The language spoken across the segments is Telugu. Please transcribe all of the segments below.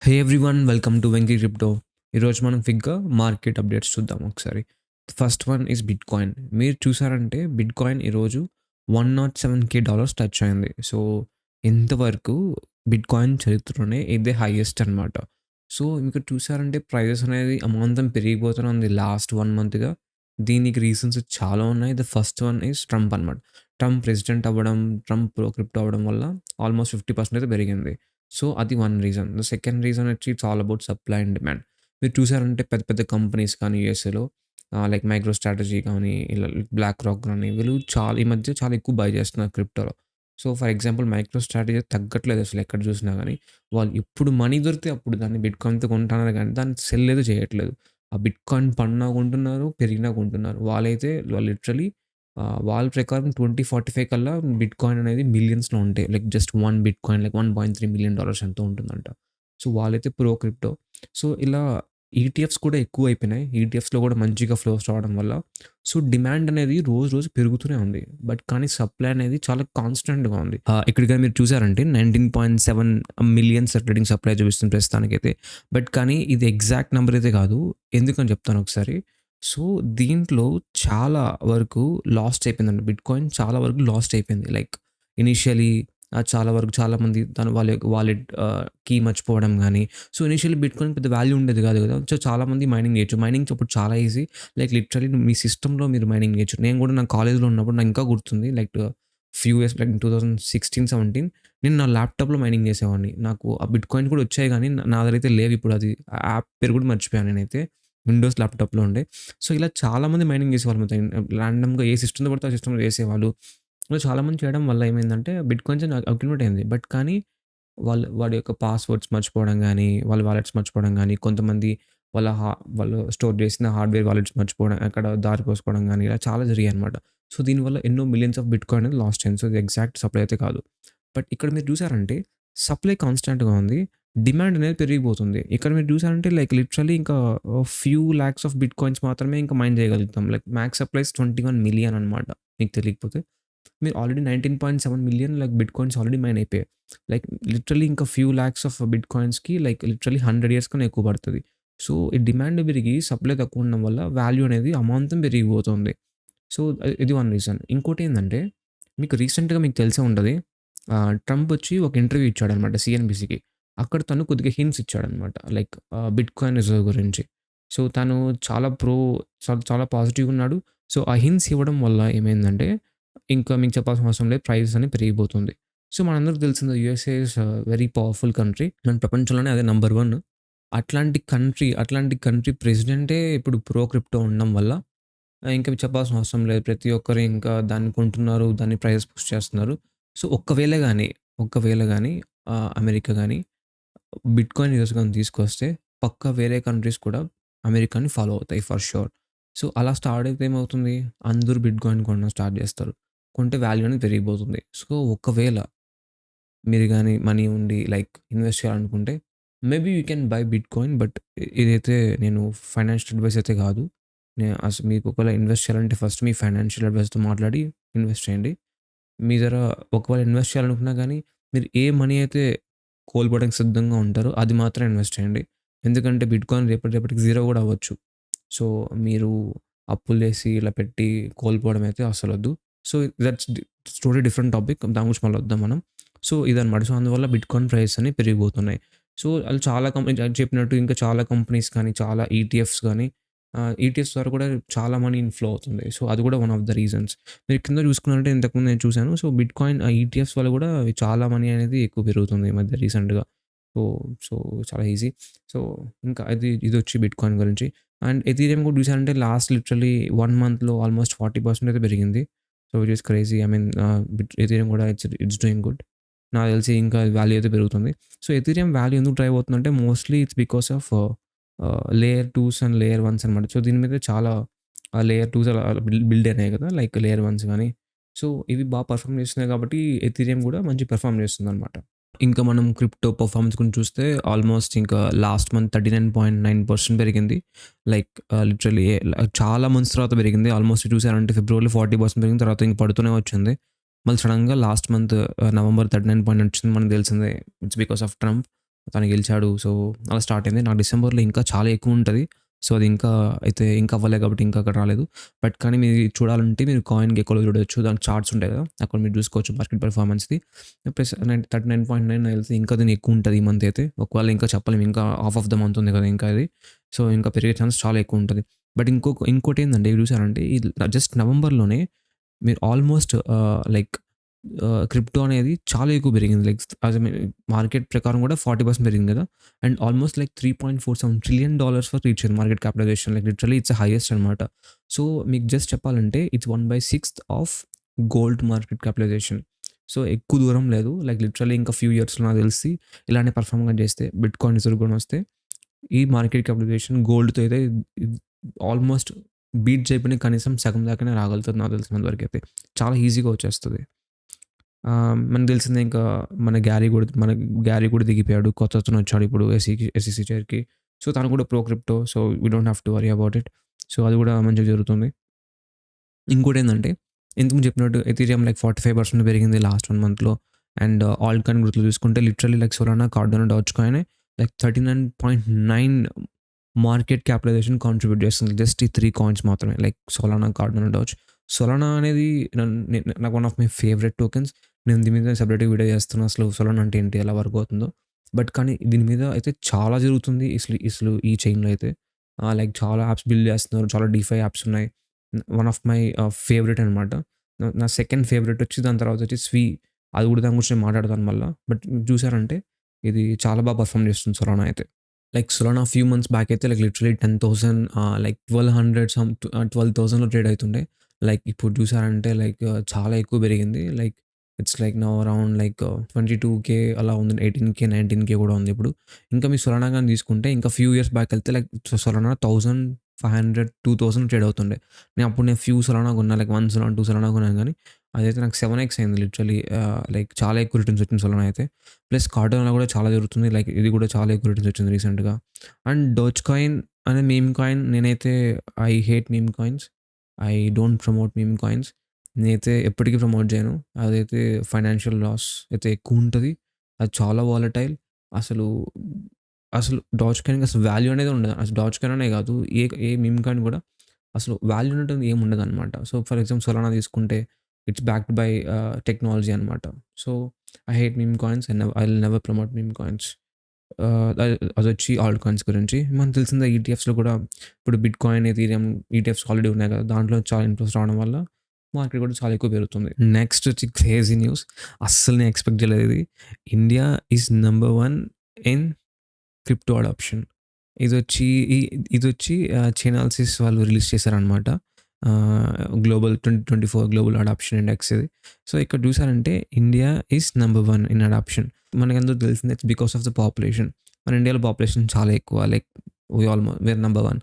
Hey everyone welcome to Venky crypto. ఈరోజు మనం క్విక్గా మార్కెట్ అప్డేట్స్ చూద్దాం ఒకసారి. First one is bit coin. మీరు చూసారంటే బిట్ కాయిన్ ఈరోజు $107K టచ్ అయింది. సో ఇంతవరకు బిట్ కాయిన్ చరిత్రలోనే ఇదే హైయెస్ట్ అనమాట. సో ఇంకా చూసారంటే ప్రైజెస్ అనేది అమాంతం పెరిగిపోతూనే ఉంది లాస్ట్ 1 మంత్గా. దీనికి రీజన్స్ చాలా ఉన్నాయి. The first one is Trump అనమాట. ట్రంప్ ప్రెసిడెంట్ అవ్వడం, ట్రంప్ ప్రో క్రిప్టో అవ్వడం వల్ల ఆల్మోస్ట్ 50% అయితే పెరిగింది. సో అది one reason. The second reason వచ్చి it's all about supply and demand. మీరు చూసారంటే పెద్ద పెద్ద కంపెనీస్ కానీ యూఎస్ఏలో లైక్ మైక్రో స్ట్రాటజీ కానీ ఇలా బ్లాక్ రాక్ కానీ వీళ్ళు ఈ మధ్య చాలా ఎక్కువ బై చేస్తున్నారు క్రిప్టోలో. So for example MicroStrategy తగ్గట్లేదు అసలు ఎక్కడ చూసినా కానీ. వాళ్ళు ఎప్పుడు మనీ దొరికితే అప్పుడు దాన్ని బిట్ కాయిన్‌తో కొంటున్నారు కానీ దాన్ని సెల్ అయితే చేయట్లేదు. ఆ బిట్ కాయిన్ పడినా కొంటున్నారు, పెరిగినా కొంటున్నారు. వాళ్ళు లిటరల్లీ వాళ్ళ ప్రకారం 2045 కల్లా బిట్ కాయిన్ అనేది మిలియన్స్‌లో ఉంటాయి. Like just 1 bit coin like $1.3 million ఎంతో ఉంటుందంట. సో వాళ్ళైతే ప్రో క్రిప్టో. సో ఇలా ఈటీఎఫ్స్ కూడా ఎక్కువైపోయినాయి. ఈటీఎఫ్స్‌లో కూడా మంచిగా ఫ్లోస్ రావడం వల్ల సో డిమాండ్ అనేది రోజు రోజు పెరుగుతూనే ఉంది. బట్ కానీ సప్లై అనేది చాలా కాన్స్టెంట్‌గా ఉంది. ఇక్కడ గాని మీరు చూసారంటే 19.7 మిలియన్స్ ట్రేడింగ్ సప్లై చూపిస్తుంది ప్రస్తుతానికైతే. బట్ కానీ ఇది ఎగ్జాక్ట్ నంబర్ అయితే కాదు. ఎందుకని చెప్తాను ఒకసారి. సో దీంట్లో చాలా వరకు లాస్ట్ అయిపోయిందండి. బిట్‌కాయిన్ చాలా వరకు లాస్ట్ అయిపోయింది. లైక్ ఇనీషియల్లీ చాలా వరకు చాలామంది వాళ్ళ యొక్క వాలెట్ కీ మర్చిపోవడం గానీ, సో ఇనీషియల్లీ బిట్‌కాయిన్ పెద్ద వాల్యూ ఉండేది కాదు కదా! సో చాలామంది మైనింగ్ చేయొచ్చు. మైనింగ్ అప్పుడు చాలా ఈజీ. లైక్ లిటరల్లీ మీ సిస్టమ్‌లో మీరు మైనింగ్ చేయొచ్చు. నేను కూడా నా కాలేజ్‌లో ఉన్నప్పుడు నాకు ఇంకా గుర్తుంది. లైక్ ఫ్యూ ఇయర్స్ లైక్ 2016, 17 నేను నా ల్యాప్‌టాప్‌లో మైనింగ్ చేసేవాడిని. నాకు ఆ బిట్‌కాయిన్ కూడా వచ్చాయి గానీ నా దగ్గర అయితే లేవు ఇప్పుడు అది. ఆ యాప్ పేరు కూడా మర్చిపోయాను నేనైతే. విండోస్ ల్యాప్‌టాప్‌లో ఉండే. సో, ఇలా చాలామంది మైనింగ్ చేసేవాళ్ళు మొత్తం ర్యాండమ్‌గా ఏ సిస్టమ్‌లో పడితే ఆ సిస్టమ్‌లో చేసేవాళ్ళు. ఇలా చాలామంది చేయడం వల్ల ఏమైందంటే బిట్‌కాయిన్స్ అక్యుములేట్ అయింది. బట్ కానీ వాడి యొక్క పాస్‌వర్డ్స్ మర్చిపోవడం గానీ, వాళ్ళ వాలెట్స్ మర్చిపోవడం గానీ, కొంతమంది వాళ్ళ వాళ్ళు స్టోర్ చేసిన హార్డ్‌వేర్ వాలెట్స్ మర్చిపోవడం, అక్కడ దారిపోసుకోవడం గానీ, ఇలా చాలా జరిగాయనమాట. సో, దీనివల్ల ఎన్నో మిలియన్స్ ఆఫ్ బిట్‌కాయిన్ అనేది లాస్ట్ అయింది. సో, ఇది ఎగ్జాక్ట్ సప్లై అయితే కాదు. బట్ ఇక్కడ మీరు చూసారంటే సప్లై కాన్స్టాంట్‌గా ఉంది. డిమాండ్ అనేది పెరిగిపోతుంది. ఇక్కడ మీరు చూసారంటే లైక్ లిటరల్లీ ఇంకా ఫ్యూ లాక్స్ ఆఫ్ బిట్‌కాయిన్స్ మాత్రమే ఇంకా మైన్ చేయగలుగుతాం. లైక్ మ్యాక్స్ సప్లైస్ 21 మిలియన్ అనమాట. మీకు తెలియకపోతే. మీరు already 19.7 million like bitcoins already mine అయిపోయాయి. లైక్ లిటరల్లీ ఇంకా ఫ్యూ లాక్స్ ఆఫ్ బిట్‌కాయిన్స్‌కి లైక్ లిటరల్లీ 100 ఇయర్స్ కన్నా ఎక్కువ పడతది. సో, ఈ డిమాండ్ పెరిగి సప్లై తక్కువ ఉండడం వల్ల వాల్యూ అనేది అమాంతం పెరిగిపోతుంది. సో, ఇది వన్ రీజన్. ఇంకోటేందంటే మీకు రీసెంట్‌గా మీకు తెలిసే ఉంటది. ట్రంప్ వచ్చి ఒక ఇంటర్వ్యూ ఇచ్చాడనమాట సీఎన్‌బీసీకి. అక్కడ తను కొద్దిగా హింట్స్ ఇచ్చాడనమాట. లైక్ బిట్‌కాయిన్ రిజర్వ్ గురించి. సో, తను చాలా చాలా పాజిటివ్‌గా ఉన్నాడు. సో, ఆ హింట్స్ ఇవ్వడం వల్ల ఏమైందంటే, ఇంకా మీకు చెప్పాల్సిన అవసరం లేదు. ప్రైస్ అనేది పెరిగిపోతుంది. సో, మనందరికి తెలిసిందే USA is very powerful country. And ప్రపంచంలోనే అదే నంబర్ 1. అట్లాంటి కంట్రీ ప్రెసిడెంటే ఇప్పుడు ప్రో క్రిప్టో ఉండడం వల్ల ఇంకా చెప్పాల్సిన అవసరం లేదు. ప్రతి ఒక్కరు ఇంకా దాన్ని కొంటున్నారు. దాన్ని ప్రైస్ పుష్ చేస్తున్నారు. సో, ఒకవేళ గాని అమెరికా గాని బిట్‌కాయిన్ యూఎస్ గాని తీసుకొస్తే పక్కా వేరే కంట్రీస్ కూడా అమెరికాని ఫాలో అవుతాయి ఫర్ ష్యూర్. సో, అలా స్టార్ట్ అయితే ఏమవుతుంది? అందరూ బిట్‌కాయిన్ కొనడం స్టార్ట్ చేస్తారు. కొంటే వాల్యూ అనేది పెరిగిపోతుంది. సో, ఒకవేళ మీరు గాని మనీ ఉండి లైక్ ఇన్వెస్ట్ చేయాలనుకుంటే maybe you can buy bitcoin. But ఇదైతే నేను ఫైనాన్షియల్ అడ్వైస్ అయితే కాదు. అసలు మీకు ఒకవేళ ఇన్వెస్ట్ చేయాలంటే ఫస్ట్ మీ ఫైనాన్షియల్ అడ్వైజర్‌తో మాట్లాడి ఇన్వెస్ట్ చేయండి. మీ దగ్గర ఒకవేళ ఇన్వెస్ట్ చేయాలనుకున్నా గానీ, మీరు ఏ మనీ అయితే కోల్పోవడానికి సిద్ధంగా ఉంటారో అది మాత్రం ఇన్వెస్ట్ చేయండి. ఎందుకంటే బిట్‌కాయిన్ రేపటికి జీరో గూడా అవ్వచ్చు. సో, మీరు అప్పులు చేసి ఇలా పెట్టి కోల్పోవడం అయితే అస్సలొద్దు. So, that's totally different topic. దాని గురించి మళ్ళీ వద్దాం మనం. సో, ఇదనమాట. సో, అందువల్ల బిట్‌కాయిన్ ప్రైసెస్ అనేవి పెరిగిపోతున్నాయి. సో, ఆళ్ళు చాలా చెప్పినట్టు ఇంకా చాలా కంపెనీస్ కానీ, చాలా ఈటీఎఫ్స్ గానీ ఈటీఎఫ్స్ ద్వారా కూడా చాలా మనీ ఇన్‌ఫ్లో అవుతుంది. సో, అది కూడా వన్ ఆఫ్ ద రీజన్స్. మీరు కింద చూసుకున్నారంటే ఇంతకుముందు నేను చూసాను. సో, బిట్‌కాయిన్ ఈటీఎఫ్స్ వల్ల కూడా చాలా మనీ అనేది ఎక్కువ పెరుగుతుంది ఈ మధ్య రీసెంట్‌గా. సో, సో, చాలా ఈజీ. సో, ఇంకా ఇదొచ్చి బిట్‌కాయిన్ గురించి. అండ్ ఎథీరియం కూడా చూసారంటే లాస్ట్ లిటరల్లీ 1 మంత్‌లో ఆల్మోస్ట్ 40% అయితే పెరిగింది. So, which is crazy. I mean Ethereum కూడా ఇట్స్ డూయింగ్ గుడ్. నాకు తెలిసి ఇంకా వాల్యూ అయితే పెరుగుతుంది. సో, ఎథీరియం వాల్యూ ఎందుకు డ్రైవ్ అవుతుందంటే mostly it's because of layer 2స్ అండ్ లేయర్ 1స్ అనమాట. సో, దీని మీద చాలా లేయర్ 2s అలా బిల్డ్ అయినాయి కదా! లైక్ లేయర్ 1స్ గాని. సో, ఇవి పెర్ఫార్మ్ చేస్తున్నాయి కాబట్టి ఎథీరియం కూడా మంచి పెర్ఫార్మ్ చేస్తుందనమాట. ఇంకా మనం క్రిప్టో పెర్ఫార్మన్స్ గురించి చూస్తే ఆల్మోస్ట్ ఇంకా లాస్ట్ మంత్ 39.9% పెరిగింది. లైక్ లిటరల్లీ చాలా మంత్స్ తర్వాత పెరిగింది. ఆల్మోస్ట్ చూసారంటే ఫిబ్రవరిలో 40% పెరిగింది. తర్వాత ఇంక పడుతూనే వచ్చింది. మళ్ళీ సడెన్‌గా లాస్ట్ మంత్ నవంబర్ 39 పాయింట్ వచ్చింది మనకు తెలిసిందే. It's because of Trump. తను గెలిచాడు. సో, అలా స్టార్ట్ అయింది. నాకు డిసెంబర్‌లో ఇంకా చాలా ఎక్కువుంటది. సో, అది ఇంకా అయితే ఇంకా అవ్వలే కాబట్టి ఇంకా అక్కడ రాలేదు. బట్ కానీ మీరు చూడాలంటే మీరు కాయిన్ గెకోలో చూడొచ్చు. దాని చార్ట్స్ ఉంటాయి కదా! అక్కడ మీరు చూసుకోవచ్చు మార్కెట్ పెర్ఫార్మన్స్‌ది. ప్లస్ 39.9 నాకు తెలిసి ఇంకా దీని ఎక్కువుంటది ఈ మంత్ అయితే. ఒకవేళ ఇంకా చెప్పలేము. ఇంకా హాఫ్ ఆఫ్ ద మంత్ ఉంది కదా! ఇంకా ఇది. సో, ఇంకా పెరిగే ఛాన్స్ చాలా ఎక్కువుంటది. బట్ ఇంకోటేందంటే ఇది చూసారంటే ఇది జస్ట్ నవంబర్‌లోనే మీరు ఆల్మోస్ట్ లైక్ క్రిప్టో అనేది చాలా ఎక్కువ పెరిగింది. Like as I mean market ప్రకారం కూడా 40% పెరిగింది కదా! అండ్ ఆల్మోస్ట్ లైక్ $3.47 ట్రిలియన్ వరకు రీచ్ అయింది market capitalisation. Like literally it's highest అనమాట. సో, మీకు జస్ట్ చెప్పాలంటే it's 1/6 of gold market capitalisation. So, ఎక్కువ దూరం లేదు. లైక్ లిటరల్లీ ఇంకా ఫ్యూ ఇయర్స్‌లో నాకు తెలిసి ఇలానే పెర్ఫార్మ్‌గా చేస్తే బిట్‌కాయిన్ రిజర్వ్ కూడా వస్తే ఈ మార్కెట్ క్యాపిటలైజేషన్ గోల్డ్‌తో అయితే ఆల్మోస్ట్ బీట్ చేయకపోయినా కనీసం సగం దాకానే రాగలుగుతది నాకు తెలిసినంత వరకైతే. చాలా ఈజీగా వచ్చేస్తది. మనకు తెలిసిందే ఇంకా మన గ్యారీ కూడా దిగిపోయాడు. కొత్తతను వచ్చాడు ఇప్పుడు ఎస్‌ఈసీ చైర్‌కి. సో, తను కూడా pro crypto. So, we don't have to worry about it. So, అది కూడా మంచిగా జరుగుతుంది. ఇంకోటేందంటే ఇంతకుముందు చెప్పినట్టు ఎథీరియం లైక్ 45% పెరిగింది లాస్ట్ 1 మంత్‌లో. అండ్ ఆల్ట్ కాయిన్ గ్రోత్‌లో చూసుకుంటే literally like Solana, Cardano, Doge కాయినే లైక్ 39.9 మార్కెట్ క్యాపిటలైజేషన్ కాంట్రిబ్యూట్ చేస్తుంది. జస్ట్ ఈ 3 కాయిన్స్ మాత్రమే. Like Solana, Cardano, Doge. Solana అనేది నాకు one of my favourite tokens. నేను దీని మీద సెపరేట్‌గా వీడియో చేస్తున్నా. అసలు సోలానా అంటే ఏంటి? ఎలా వర్క్ అవుతుందో. బట్ కానీ దీని మీద అయితే చాలా జరుగుతుంది. అసలు ఈ చైన్‌లో అయితే. లైక్ చాలా యాప్స్ బిల్డ్ చేస్తున్నారు. చాలా డీఫై యాప్స్ ఉన్నాయి. వన్ ఆఫ్ మై ఫేవరెట్ అనమాట. నా సెకండ్ ఫేవరెట్ వచ్చి దాని తర్వాత వచ్చి అది కూడా దాని గురించి నేను మాట్లాడతాను మళ్ళా. బట్ చూసారంటే ఇది చాలా బాగా పెర్ఫార్మ్ చేస్తుంది సోలానా అయితే. Like Solana few months back అయితే లైక్ లిటరల్లీ 10,000 లైక్ 1,200 12,000లో ట్రేడ్ అయితుండే. లైక్ ఇప్పుడు చూసారంటే లైక్ చాలా ఎక్కువ పెరిగింది. Like it's like now around like 22,000 అలా ఉంది. 18,000, 19,000 కూడా ఉంది ఇప్పుడు. ఇంకా మీ సోలానా గాని తీసుకుంటే ఇంకా ఫ్యూ ఇయర్స్ బ్యాక్ వెళ్తే లైక్ సోలానా 1,500, 2,000 ట్రేడ్ అవుతుండే. నేను ఫ్యూ సోలానా కొన్నా. లైక్ 1 సోలానా, 2 సోలానా కొన్నాను గానీ అదైతే నాకు 7x అయింది లిటరల్లీ. లైక్ చాలా ఎక్కువ రిటర్న్స్ వచ్చింది సోలానా అయితే. ప్లస్ కార్డోనాలో కూడా చాలా జరుగుతుంది. లైక్ ఇది కూడా చాలా ఎక్కువ రిటర్న్స్ వచ్చింది రీసెంట్‌గా. అండ్ డోజ్ కాయిన్ అనే మీమ్ కాయిన్ నేనైతే I hate meme coins. I don't promote meme coins. నేనైతే ఎప్పటికీ ప్రమోట్ చేయను. అదైతే ఫైనాన్షియల్ లాస్ అయితే ఎక్కువుంటది. అది చాలా వాలటైల్. అసలు, అసలు డాజ్ కాయిన్‌కి అసలు వాల్యూ అనేది ఉండదు. అసలు డాజ్ కాయిన్ అనే కాదు. ఏ మీమ్ కాయిన్ కూడా అసలు వాల్యూ అనేటిది ఏమి ఉండదనమాట. సో, ఫర్ ఎగ్జాంపుల్ సోలానా తీసుకుంటే ఇట్స్ బ్యాక్డ్ బై టెక్నాలజీ అనమాట. So, I hate meme coins. I will never promote meme coins. అదొచ్చి ఆల్ట్ కాయిన్స్ గురించి. మనకు తెలిసిందే ఈటీఎఫ్స్‌లో కూడా ఇప్పుడు బిట్‌కాయిన్, ఎథీరియం ఈటీఎఫ్స్ ఆల్రెడీ ఉన్నాయి కదా! దాంట్లో చాలా ఇన్‌ఫ్లోస్ రావడం వల్ల మార్కెట్ కూడా చాలా ఎక్కువ పెరుగుతుంది. నెక్స్ట్ వచ్చి క్రేజీ న్యూస్. అస్సలు నేను ఎక్స్‌పెక్ట్ చేయలేదు ఇది. India is number 1 in crypto adoption. ఇదొచ్చి ఇ ఇదొచ్చి చైనాలిసిస్ వాళ్ళు రిలీజ్ చేశారనమాట. గ్లోబల్ 2024 గ్లోబల్ అడాప్షన్ ఇండెక్స్ ఇది. సో, ఇక్కడ చూసారంటే India is number 1 in adoption. మనకందరికి తెలిసిందే it's because of the population. మన ఇండియాలో పాపులేషన్ చాలా ఎక్కువ. Like we are number 1.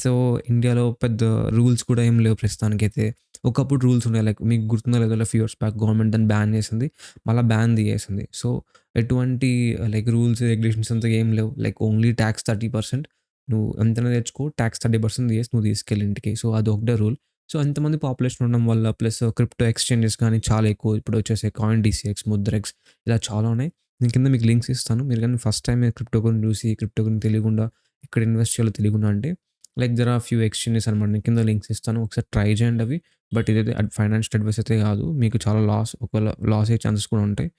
సో, ఇండియాలో పెద్ద రూల్స్ కూడా ఏం లేవు ప్రస్తుతానికైతే. ఒకప్పుడు రూల్స్ ఉన్నాయి. లైక్ మీకు గుర్తుందో లేదో ఫ్యూ ఇయర్స్ బ్యాక్ గవర్నమెంట్ దాన్ని బ్యాన్ చేసింది. మళ్ళా బ్యాన్ తీయేసింది. సో, ఎటువంటి లైక్ రూల్స్, రెగ్యులేషన్స్ అంతా ఏం లేవు. లైక్ ఓన్లీ టాక్స్ 30% నువ్వు ఎంతైనా తెచ్చుకో. టాక్స్ 30% తీసేసి నువ్వు తీసుకెళ్ళి ఇంటికి. సో, అదొకటే రూల్. సో, అంతమంది పాపులేషన్ ఉండడం వల్ల ప్లస్ క్రిప్టో ఎక్స్‌చేంజెస్ కానీ చాలా ఎక్కువ ఇప్పుడు వచ్చేసాయి. కాయిన్ డీసీఎక్స్, ముద్రెక్స్ ఇలా చాలా ఉన్నాయి. నేను కింద మీకు లింక్స్ ఇస్తాను. మీరు గాని ఫస్ట్ టైమ్ క్రిప్టో గురించి చూసి, క్రిప్టో గురించి తెలియకుండా ఎక్కడ ఇన్వెస్ట్ చేయాలో తెలియకుండా అంటే like there are few exchanges అనమాట. నేను కింద లింక్స్ ఇస్తాను. ఒకసారి ట్రై చేయండి అవి. బట్ ఇదైతే ఫైనాన్షియల్ అడ్వైస్ అయితే కాదు. మీకు చాలా ఒకవేళ లాస్ అయ్యే ఛాన్సెస్ కూడా ఉంటాయి.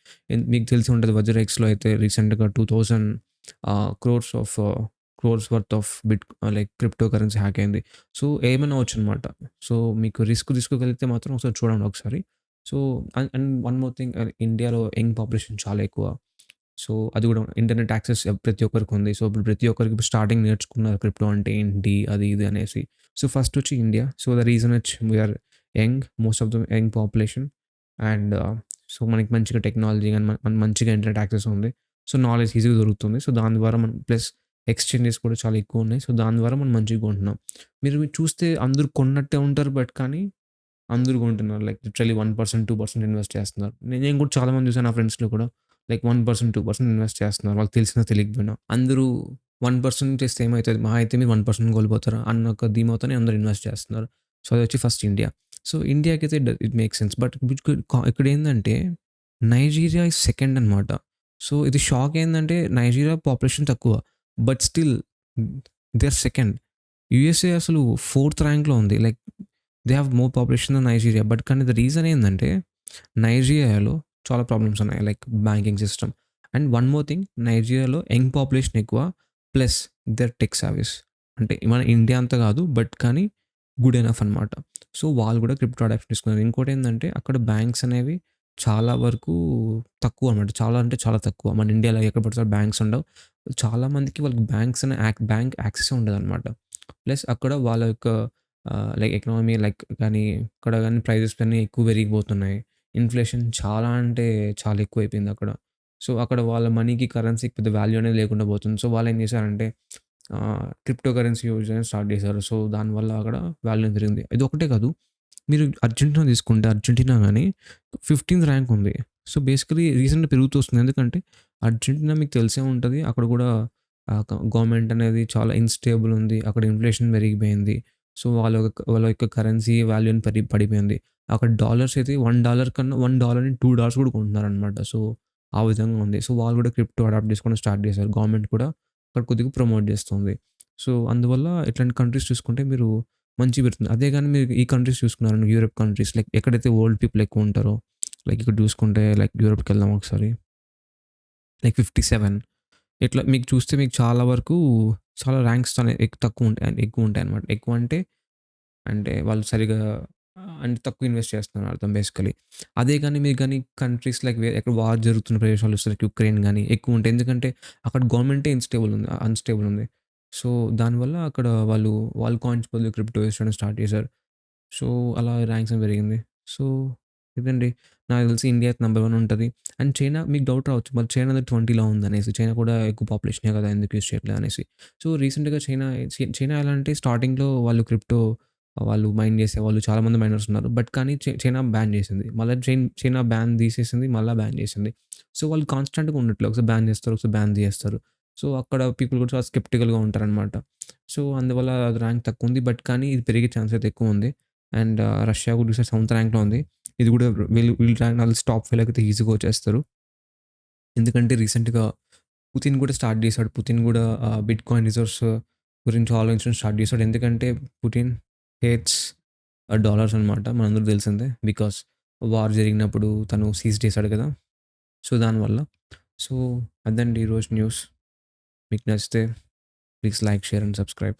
మీకు తెలిసి ఉంటది వజ్రెక్స్‌లో అయితే రీసెంట్‌గా 2,000 crores of crores worth of like crypto currency hack అయింది. సో, ఏమైనా అవ్వచ్చనమాట. సో, మీకు తీసుకోగలిగితే మాత్రం ఒకసారి చూడండి ఒకసారి. So, and and one more thing ఇండియాలో యంగ్ పాపులేషన్ చాలా ఎక్కువ. సో, అది కూడా ఇంటర్నెట్ యాక్సెస్ ప్రతి ఒక్కరికి ఉంది. సో, ఇప్పుడు ప్రతి ఒక్కరికి ఇప్పుడు స్టార్టింగ్ నేర్చుకున్నారు క్రిప్టో అంటే ఏంటి? అది ఇది అనేసి. సో, ఫస్ట్ వచ్చి India. So, the reason which we are young. Most of the young population. And so, మనకి మంచిగా టెక్నాలజీ గాని మంచిగా ఇంటర్నెట్ యాక్సెస్ ఉంది. సో, నాలెడ్జ్ ఈజీగా దొరుకుతుంది. సో, దాని ద్వారా మనం ప్లస్ ఎక్స్‌చేంజెస్ కూడా చాలా ఎక్కువున్నాయి. సో, దాని ద్వారా మనం మంచిగా కొంటున్నాం. మీరు చూస్తే అందరూ కొన్నట్టే ఉంటారు. బట్ కానీ అందరూ కొంటున్నారు. లైక్ లిటరల్లీ 1%, 2% ఇన్వెస్ట్ చేస్తున్నారు. నేను కూడా చాలా మంది చూసాను నా ఫ్రెండ్స్‌లో కూడా. లైక్ 1%, 2% ఇన్వెస్ట్ చేస్తున్నారు. వాళ్ళకి తెలిసినా తెలియకపోయినా. అందరూ 1% చేస్తే ఏమైతది? మహా అయితే మీరు 1% కోల్పోతారా? అన్న ఒక ధీమాతోనే అందరూ ఇన్వెస్ట్ చేస్తున్నారు. సో, అదొచ్చి ఫస్ట్ ఇండియా. సో, ఇండియాకైతే ఇట్ మేక్స్ సెన్స్. బట్ ఇక్కడేందంటే నైజీరియా ఈస్ సెకండ్ అనమాట. సో, ఇది షాక్ ఏందంటే నైజీరియా పాపులేషన్ తక్కువ. But still they are second. USA అసలు ఫోర్త్ ర్యాంక్‌లో ఉంది. Like they have more population than Nigeria. But కానీ ద రీజన్ ఏందంటే నైజీరియాలో చాలా ప్రాబ్లమ్స్ ఉన్నాయి. Like banking system. And one more thing, నైజీరియాలో యంగ్ పాపులేషన్ ఎక్కువ. Plus their tech service. అంటే మన ఇండియా అంత కాదు. బట్ కానీ గుడ్ ఎనఫ్ అనమాట. సో, వాళ్ళు కూడా క్రిప్టో అడాప్షన్ తీసుకున్నారు. ఇంకోటేందంటే అక్కడ బ్యాంక్స్ అనేవి చాలా వరకు తక్కువ అనమాట. చాలా అంటే చాలా తక్కువ. మన ఇండియాలో ఎక్కడ పడితే అక్కడ బ్యాంక్స్ ఉండవు. చాలా మందికి వాళ్ళకి బ్యాంక్స్ అనే బ్యాంక్ యాక్సెసే ఉండదనమాట. ప్లస్ అక్కడ వాళ్ళ యొక్క లైక్ ఎకనామీ లైక్ కానీ ఇక్కడ గానీ ప్రైజెస్ అన్నీ ఎక్కువ పెరిగిపోతున్నాయి. ఇన్‌ఫ్లేషన్ చాలా అంటే చాలా ఎక్కువైపోయింది అక్కడ. సో, అక్కడ వాళ్ళ మనీకి, కరెన్సీకి పెద్ద వాల్యూ అనేది లేకుండా పోతుంది. సో, వాళ్ళేం చేశారంటే క్రిప్టో కరెన్సీ యూజ్ చేయడం స్టార్ట్ చేశారు. సో, దానివల్ల అక్కడ వాల్యూ పెరిగింది. ఇదొక్కటే కాదు. మీరు అర్జెంటీనా తీసుకుంటే అర్జెంటీనా గాని 15థ్ ర్యాంక్ ఉంది. సో, బేసికల్లీ రీసెంట్‌గా పెరుగుతూ వస్తుంది. ఎందుకంటే అర్జెంటీనా మీకు తెలిసే ఉంటది. అక్కడ కూడా గవర్నమెంట్ అనేది చాలా ఇన్‌స్టేబుల్ ఉంది. అక్కడ ఇన్‌ఫ్లేషన్ పెరిగిపోయింది. సో, వాళ్ళ యొక్క కరెన్సీ వాల్యూ అని పడిపోయింది. అక్కడ డాలర్స్ అయితే $1 కన్నా $1ని $2 కూడా కొంటున్నారనమాట. సో, ఆ విధంగా ఉంది. సో, వాళ్ళు కూడా క్రిప్టో అడాప్ట్ చేసుకోవడం స్టార్ట్ చేశారు. గవర్నమెంట్ కూడా అక్కడ కొద్దిగా ప్రమోట్ చేస్తుంది. సో, అందువల్ల ఇట్లాంటి కంట్రీస్ చూసుకుంటే మీరు మంచిగా పెరుగుతుంది. అదే గాని మీరు ఈ కంట్రీస్ చూసుకున్నారనుకో యూరప్ కంట్రీస్ లైక్ ఎక్కడైతే ఓల్డ్ పీపుల్ ఎక్కువ ఉంటారో లైక్ ఇక్కడ చూసుకుంటే లైక్ యూరప్‌కెళ్దాం ఒకసారి. లైక్ 57 ఇట్లా మీకు చూస్తే మీకు చాలా వరకు చాలా ర్యాంక్స్ అనేవి ఎక్కువుంటాయన్నమాట. ఎక్కువ అంటే, అంటే వాళ్ళు సరిగ్గా అంటే తక్కువ ఇన్వెస్ట్ చేస్తున్నారని అర్థం బేసికల్లీ. అదే గాని మీరు గాని కంట్రీస్ లైక్ ఎక్కడ వార్ జరుగుతున్న ప్రదేశాలు వస్తే లైక్ యుక్రెయిన్ గాని ఎక్కువుంటాయి. ఎందుకంటే అక్కడ గవర్నమెంటే అన్‌స్టేబుల్ ఉంది. సో, దానివల్ల అక్కడ వాళ్ళు కాయిన్స్ బదులు క్రిప్టో యూజ్ చేయడం స్టార్ట్ చేశారు. సో, అలా ర్యాంక్స్ అని పెరిగింది. సో, ఇదండి. నాకు తెలిసి ఇండియా అయితే నంబర్ 1 ఉంటది. అండ్ చైనా మీకు డౌట్ రావచ్చు. మరి చైనాది 20లో ఉందనేసి. చైనా కూడా ఎక్కువ పాపులేషనే కదా! ఎందుకు యూజ్ చేయట్లేదు అనేసి. సో, రీసెంట్‌గా చైనా ఎలా అంటే స్టార్టింగ్‌లో వాళ్ళు క్రిప్టో వాళ్ళు మైన్ చేసేవాళ్ళు చాలామంది మైనర్స్ ఉన్నారు. బట్ కానీ చైనా బ్యాన్ చేసింది. మళ్ళా చైనా బ్యాన్ తీసేసింది. మళ్ళా బ్యాన్ చేసింది. సో, వాళ్ళు కాన్స్టెంట్‌గా ఉండట్లే. ఒకసారి బ్యాన్ చేస్తారు. ఒకసారి బ్యాన్ తీసేస్తారు. సో, అక్కడ పీపుల్ కూడా చాలా స్కెప్టికల్‌గా ఉంటారనమాట. సో, అందువల్ల అది ర్యాంక్ తక్కువుంది. బట్ కానీ ఇది పెరిగే ఛాన్స్ అయితే ఎక్కువుంది. అండ్ రష్యా కూడా చూస్తే 7థ్ ర్యాంక్‌లో ఉంది. ఇది కూడా వీళ్ళు ర్యాంక్ నాకు తెలిసి టాప్ 5 అయితే ఈజీగా వచ్చేస్తారు. ఎందుకంటే రీసెంట్‌గా పుతిన్ కూడా స్టార్ట్ చేశాడు. పుతిన్ కూడా బిట్‌కాయిన్ రిజర్వ్స్ గురించి ఆలోచించడం స్టార్ట్ చేశాడు. ఎందుకంటే పుతిన్ హేట్స్ డాలర్స్ అనమాట. మనందరికీ తెలిసిందే. బికాస్ వార్ జరిగినప్పుడు తను సీజ్ చేశాడు కదా! సో, దానివల్ల. సో, అదండి ఈరోజు న్యూస్. మీకు నచ్చితే please like, share and subscribe.